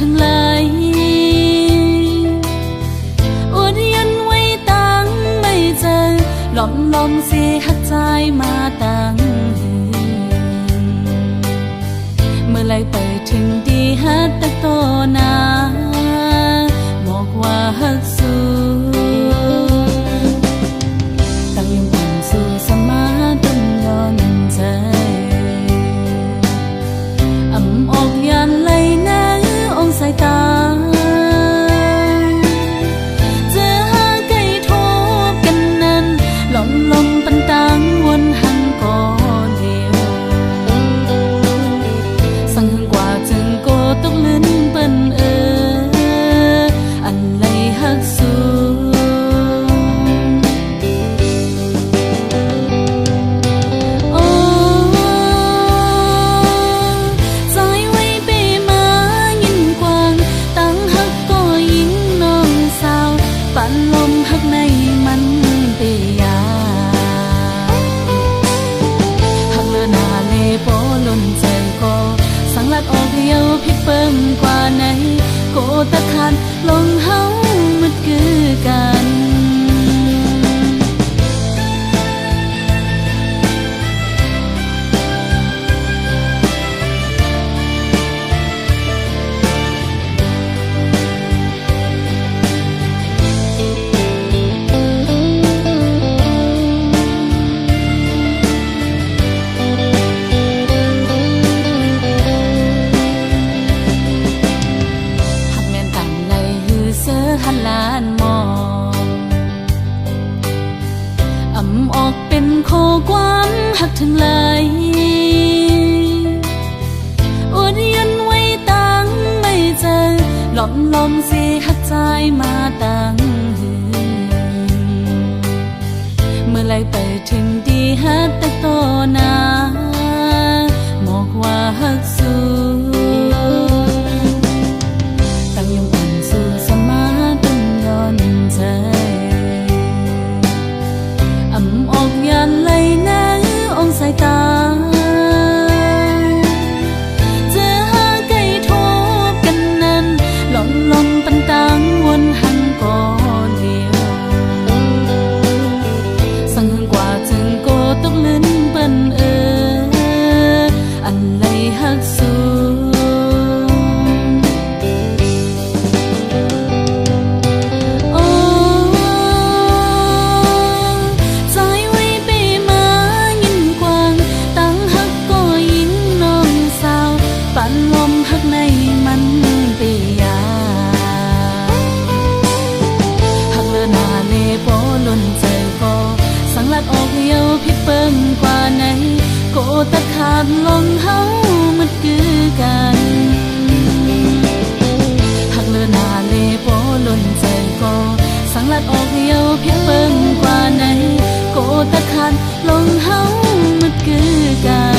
ทั้งหลายอวดยันไว้ตั้งไม่เจอหลอมลอมเสียหักใจมาตั้งเมื่อไรไปถึงดีฮัดตะโตนาบอกว่าฮักสู้ตั้งยังอ่อนสู้สมาต้นย้อนใจอ่ำออกยันไหลนะองสายตาเจอหาไก่ทบกันนั้นหลอมลมปันตังวนหันก่อนเดียวสั่งกว่าจึงโกตกลื่นเปิ้นอันไหลฮักสู้ลมหักในมันเปียหักเลือหน้าเลโปล้นใจก็สังลัดออกเดียวพิษเปิ่มกว่าไหนโกตะคันลงเฮามันคือกันหันลานมองอ่ำออกเป็นโคความหักถึงเลยอวดยันไว้ตั้งไม่เจอหลอมลมเสียหักใจมาตั้งเมื่อไรไปถึงดีฮัดตะโตนาบอกว่าฮักสู้ตั้งยังอ่อนสู้สมาอ่ำออกยันไหลนะองสายตาเจอหาไก่ทบกันนั้นหลอมลมปันตังวนหันก่อนเดียวสั่งกว่าจึงโกตกลื่นเปิ้นอันไหลฮักสู้ลมหักในมันเปียหักเลือหน้าเลโปล้นใจก็สังลัดออกเดียวพิษเปิ่มกว่าไหนโกตะขาดลงเฮามันคือกันหักเลือหน้าเลโปล้นใจก็สังลัดออกเดียวพิษเปิ่มกว่าไหนโกตะขาดลงเฮามันคือกัน